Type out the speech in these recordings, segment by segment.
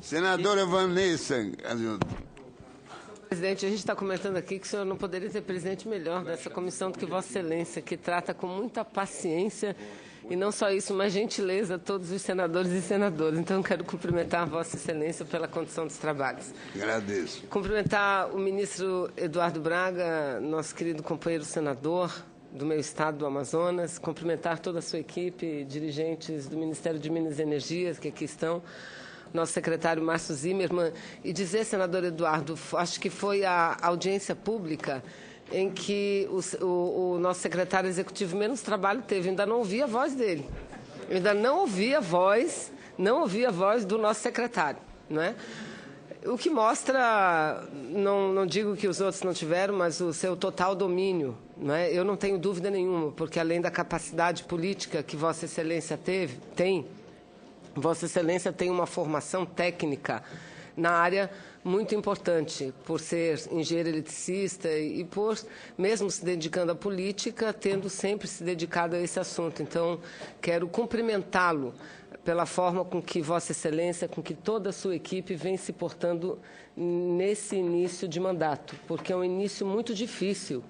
Senadora Vanessa. Presidente, a gente está comentando aqui que o senhor não poderia ter presidente melhor dessa comissão do que Vossa Excelência, que trata com muita paciência e não só isso, mas gentileza todos os senadores e senadoras. Então, eu quero cumprimentar a Vossa Excelência pela condução dos trabalhos. Agradeço. Cumprimentar o ministro Eduardo Braga, nosso querido companheiro senador do meu estado do Amazonas, cumprimentar toda a sua equipe, dirigentes do Ministério de Minas e Energia, que aqui estão, nosso secretário Márcio Zimmermann, e dizer, senador Eduardo, acho que foi a audiência pública em que o nosso secretário executivo menos trabalho teve. Eu ainda não ouvi a voz dele. Eu ainda não ouvi a voz do nosso secretário, não é? O que mostra, não digo que os outros não tiveram, mas o seu total domínio, não é? Eu não tenho dúvida nenhuma, porque além da capacidade política que Vossa Excelência tem, Vossa Excelência tem uma formação técnica na área muito importante, por ser engenheiro eletricista e por, mesmo se dedicando à política, tendo sempre se dedicado a esse assunto. Então, quero cumprimentá-lo pela forma com que Vossa Excelência, com que toda a sua equipe vem se portando nesse início de mandato, porque é um início muito difícil.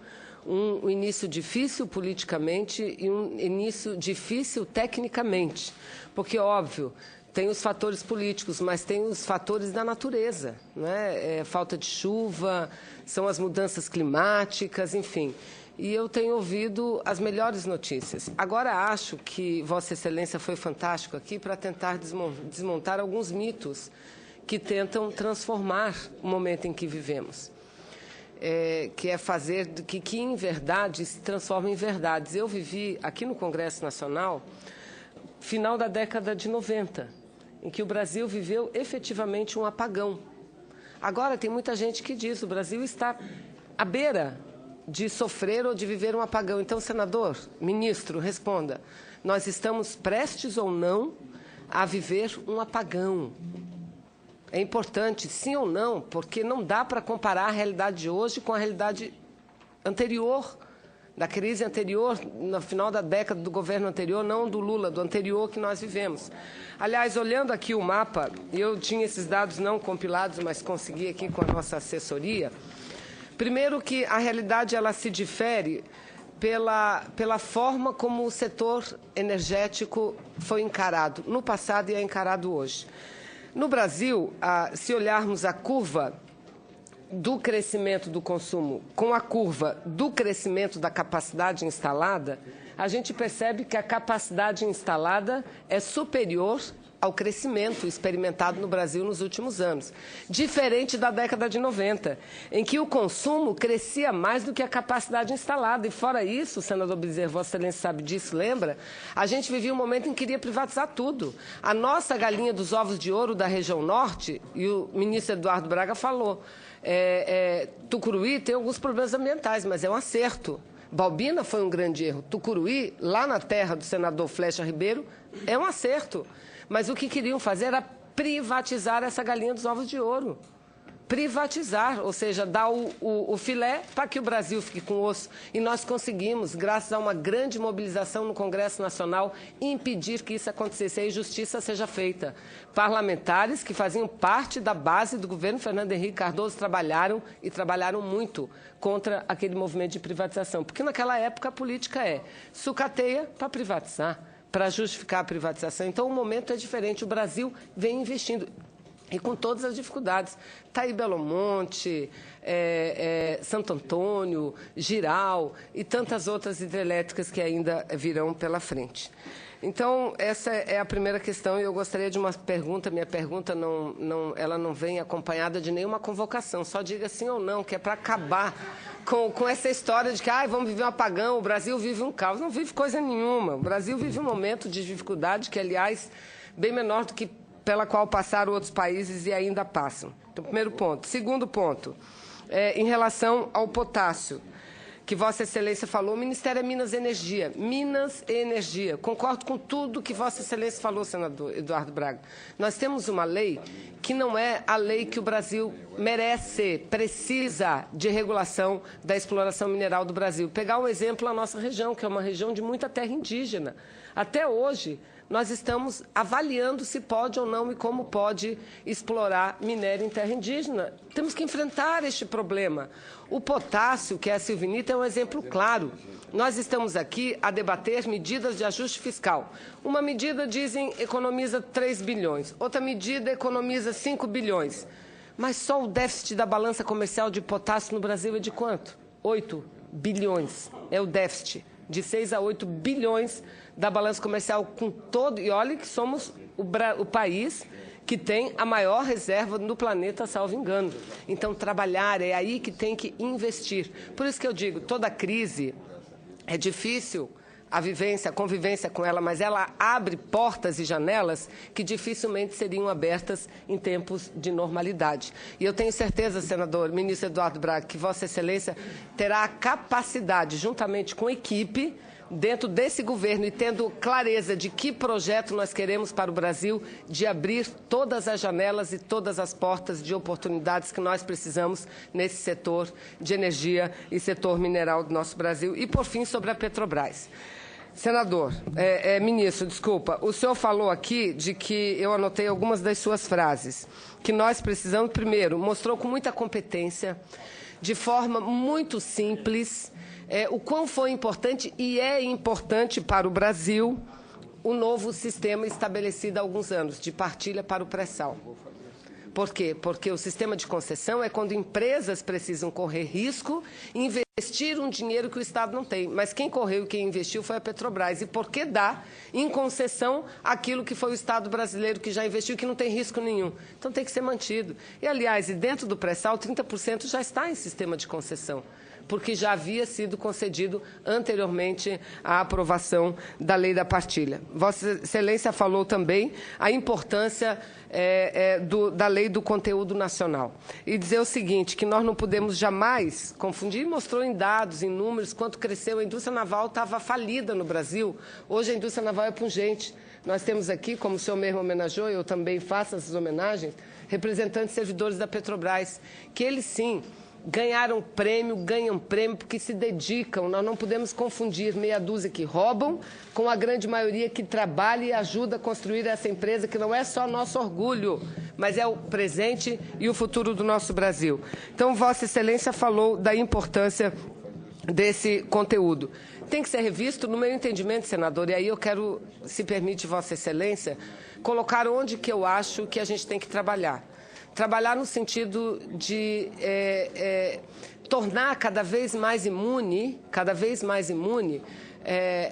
Um início difícil politicamente e um início difícil tecnicamente, porque, óbvio, tem os fatores políticos, mas tem os fatores da natureza, né? Falta de chuva, são as mudanças climáticas, enfim. E eu tenho ouvido as melhores notícias. Agora, acho que Vossa Excelência foi fantástico aqui para tentar desmontar alguns mitos que tentam transformar o momento em que vivemos. Que é fazer que em verdade se transforma em verdades. Eu vivi aqui no Congresso Nacional, final da década de 90, em que o Brasil viveu efetivamente um apagão. Agora tem muita gente que diz que o Brasil está à beira de sofrer ou de viver um apagão. Então, senador, ministro, responda. Nós estamos prestes ou não a viver um apagão? É importante, sim ou não, porque não dá para comparar a realidade de hoje com a realidade anterior, da crise anterior, no final da década do governo anterior, não do Lula, do anterior que nós vivemos. Aliás, olhando aqui o mapa, eu tinha esses dados não compilados, mas consegui aqui com a nossa assessoria. Primeiro que a realidade ela se difere pela forma como o setor energético foi encarado no passado e é encarado hoje. No Brasil, se olharmos a curva do crescimento do consumo com a curva do crescimento da capacidade instalada, a gente percebe que a capacidade instalada é superior ao crescimento experimentado no Brasil nos últimos anos. Diferente da década de 90, em que o consumo crescia mais do que a capacidade instalada. E fora isso, senador Bezerra, Vossa Excelência sabe disso, lembra? A gente vivia um momento em que queria privatizar tudo. A nossa galinha dos ovos de ouro da região norte, e o ministro Eduardo Braga falou, Tucuruí tem alguns problemas ambientais, mas é um acerto. Balbina foi um grande erro. Tucuruí, lá na terra do senador Flecha Ribeiro, é um acerto. Mas o que queriam fazer era privatizar essa galinha dos ovos de ouro. Privatizar, ou seja, dar o filé para que o Brasil fique com osso. E nós conseguimos, graças a uma grande mobilização no Congresso Nacional, impedir que isso acontecesse e a justiça seja feita. Parlamentares que faziam parte da base do governo Fernando Henrique Cardoso trabalharam e trabalharam muito contra aquele movimento de privatização. Porque naquela época a política sucateia para privatizar, para justificar a privatização. Então, o momento é diferente. O Brasil vem investindo, e com todas as dificuldades. Taí Belo Monte, Santo Antônio, Giral e tantas outras hidrelétricas que ainda virão pela frente. Então, essa é a primeira questão e eu gostaria de uma pergunta. Minha pergunta ela não vem acompanhada de nenhuma convocação, só diga sim ou não, que é para acabar com essa história de que vamos viver um apagão, o Brasil vive um caos. Não vive coisa nenhuma. O Brasil vive um momento de dificuldade que, aliás, bem menor do que pela qual passaram outros países e ainda passam. Então, primeiro ponto. Segundo ponto, em relação ao potássio, que Vossa Excelência falou, o Ministério é Minas e Energia. Minas e Energia. Concordo com tudo que Vossa Excelência falou, senador Eduardo Braga. Nós temos uma lei que não é a lei que o Brasil merece, precisa de regulação da exploração mineral do Brasil. Pegar um exemplo, a nossa região, que é uma região de muita terra indígena. Até hoje, nós estamos avaliando se pode ou não e como pode explorar minério em terra indígena. Temos que enfrentar este problema. O potássio, que é a silvinita, é um exemplo claro. Nós estamos aqui a debater medidas de ajuste fiscal. Uma medida, dizem, economiza 3 bilhões. Outra medida economiza 5 bilhões. Mas só o déficit da balança comercial de potássio no Brasil é de quanto? 8 bilhões. É o déficit. De 6 a 8 bilhões da balança comercial com todo... E olha que somos o país que tem a maior reserva no planeta, salvo engano. Então, trabalhar, é aí que tem que investir. Por isso que eu digo, toda crise é difícil a convivência com ela, mas ela abre portas e janelas que dificilmente seriam abertas em tempos de normalidade. E eu tenho certeza, senador, ministro Eduardo Braga, que Vossa Excelência terá a capacidade, juntamente com a equipe, dentro desse governo e tendo clareza de que projeto nós queremos para o Brasil, de abrir todas as janelas e todas as portas de oportunidades que nós precisamos nesse setor de energia e setor mineral do nosso Brasil. E, por fim, sobre a Petrobras. Senador, ministro, desculpa, o senhor falou aqui de que eu anotei algumas das suas frases, que nós precisamos, primeiro, mostrou com muita competência, de forma muito simples, o quão foi importante e é importante para o Brasil o novo sistema estabelecido há alguns anos, de partilha para o pré-sal. Por quê? Porque o sistema de concessão é quando empresas precisam correr risco e investir um dinheiro que o Estado não tem. Mas quem correu e quem investiu foi a Petrobras. E por que dá em concessão aquilo que foi o Estado brasileiro que já investiu, que não tem risco nenhum? Então tem que ser mantido. E, aliás, dentro do pré-sal, 30% já está em sistema de concessão, porque já havia sido concedido anteriormente a aprovação da lei da partilha. Vossa Excelência falou também a importância da lei do conteúdo nacional. E dizer o seguinte, que nós não podemos jamais confundir, mostrou em dados, em números, quanto cresceu. A indústria naval estava falida no Brasil. Hoje a indústria naval é pungente. Nós temos aqui, como o senhor mesmo homenageou, eu também faço essas homenagens, representantes servidores da Petrobras, que eles sim ganham prêmio porque se dedicam. Nós não podemos confundir meia dúzia que roubam com a grande maioria que trabalha e ajuda a construir essa empresa, que não é só nosso orgulho, mas é o presente e o futuro do nosso Brasil. Então, Vossa Excelência falou da importância desse conteúdo. Tem que ser revisto, no meu entendimento, senador, e aí eu quero, se permite Vossa Excelência, colocar onde que eu acho que a gente tem que trabalhar. Trabalhar no sentido de tornar cada vez mais imune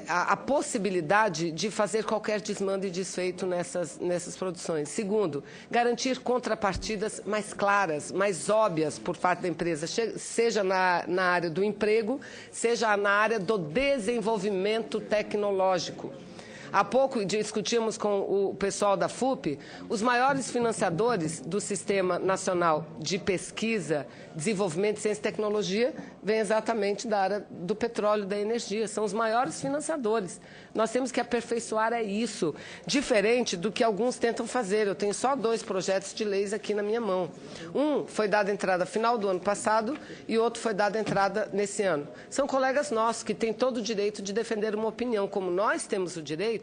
a possibilidade de fazer qualquer desmando e desfeito nessas produções. Segundo, garantir contrapartidas mais claras, mais óbvias por parte da empresa, seja na área do emprego, seja na área do desenvolvimento tecnológico. Há pouco discutimos com o pessoal da FUP, os maiores financiadores do Sistema Nacional de Pesquisa, Desenvolvimento, Ciência e Tecnologia vêm exatamente da área do petróleo e da energia. São os maiores financiadores. Nós temos que aperfeiçoar isso, diferente do que alguns tentam fazer. Eu tenho só 2 projetos de leis aqui na minha mão. Um foi dado entrada final do ano passado e outro foi dado entrada nesse ano. São colegas nossos que têm todo o direito de defender uma opinião, como nós temos o direito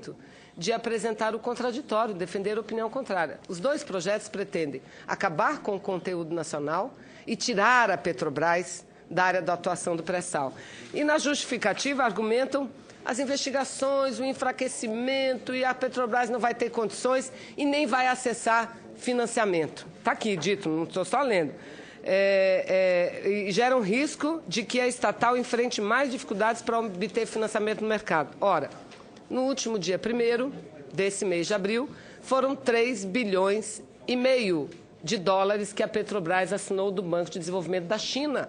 de apresentar o contraditório, defender a opinião contrária. Os 2 projetos pretendem acabar com o conteúdo nacional e tirar a Petrobras da área da atuação do pré-sal. E na justificativa argumentam as investigações, o enfraquecimento, e a Petrobras não vai ter condições e nem vai acessar financiamento. Está aqui dito, não estou só lendo. E gera um risco de que a estatal enfrente mais dificuldades para obter financiamento no mercado. Ora, no último dia 1º desse mês de abril, foram 3 bilhões e meio de dólares que a Petrobras assinou do Banco de Desenvolvimento da China.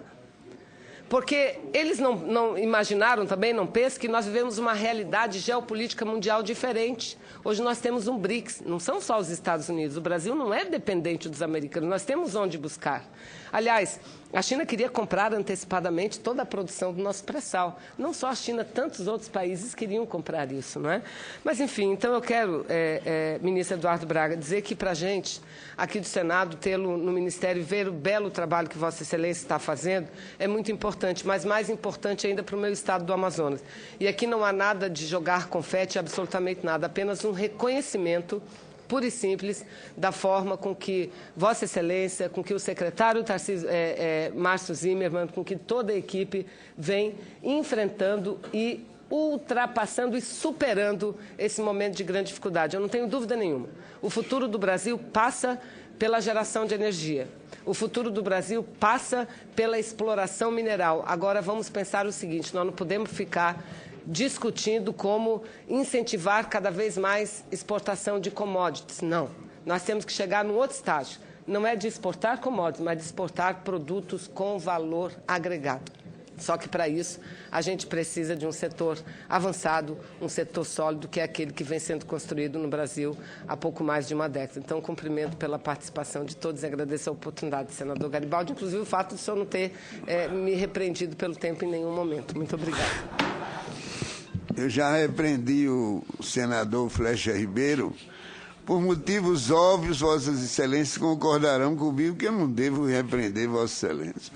Porque eles não imaginaram também, não pensam, que nós vivemos uma realidade geopolítica mundial diferente. Hoje nós temos um BRICS, não são só os Estados Unidos. O Brasil não é dependente dos americanos, nós temos onde buscar. Aliás, A China queria comprar antecipadamente toda a produção do nosso pré-sal. Não só a China, tantos outros países queriam comprar isso, não é? Mas, enfim, então eu quero, ministro Eduardo Braga, dizer que para a gente, aqui do Senado, tê-lo no Ministério, ver o belo trabalho que Vossa Excelência está fazendo, é muito importante, mas mais importante ainda para o meu estado do Amazonas. E aqui não há nada de jogar confete, absolutamente nada, apenas um reconhecimento pura e simples, da forma com que Vossa Excelência, com que o secretário Márcio Zimmermann, com que toda a equipe vem enfrentando e ultrapassando e superando esse momento de grande dificuldade. Eu não tenho dúvida nenhuma. O futuro do Brasil passa pela geração de energia. O futuro do Brasil passa pela exploração mineral. Agora vamos pensar o seguinte, nós não podemos ficar discutindo como incentivar cada vez mais exportação de commodities. Não. Nós temos que chegar num outro estágio. Não é de exportar commodities, mas de exportar produtos com valor agregado. Só que, para isso, a gente precisa de um setor avançado, um setor sólido, que é aquele que vem sendo construído no Brasil há pouco mais de uma década. Então, cumprimento pela participação de todos e agradeço a oportunidade, senador Garibaldi, inclusive o fato de o senhor não ter me repreendido pelo tempo em nenhum momento. Muito obrigada. Eu já repreendi o senador Flecha Ribeiro. Por motivos óbvios, Vossas Excelências concordarão comigo que eu não devo repreender Vossa Excelência.